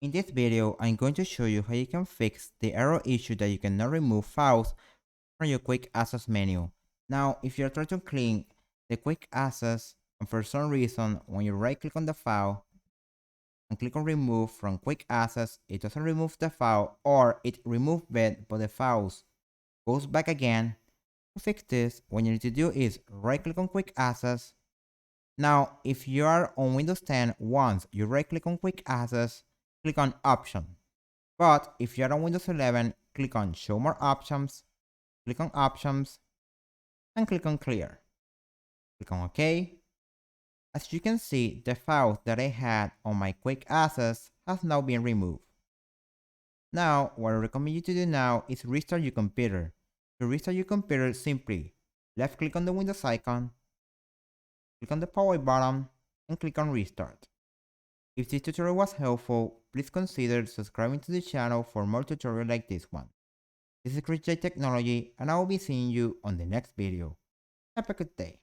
In this video, I'm going to show you how you can fix the error issue that you cannot remove files from your quick access menu. Now, if you're trying to clean the quick access and for some reason when you right click on the file and click on remove from quick access, it doesn't remove the file or it removed it but the files goes back again. To fix this, what you need to do is right click on quick access. Now, if you are on Windows 10, once you right click on quick access, click on option. But if you're on Windows 11, click on show more options, click on options, and click on clear. Click on OK. As you can see, the files that I had on my quick access has now been removed. Now, what I recommend you to do now is restart your computer. To restart your computer, simply left click on the Windows icon, click on the power button, and click on restart. If this tutorial was helpful, please consider subscribing to the channel for more tutorials like this one. This is Chris J Technology, and I will be seeing you on the next video. Have a good day.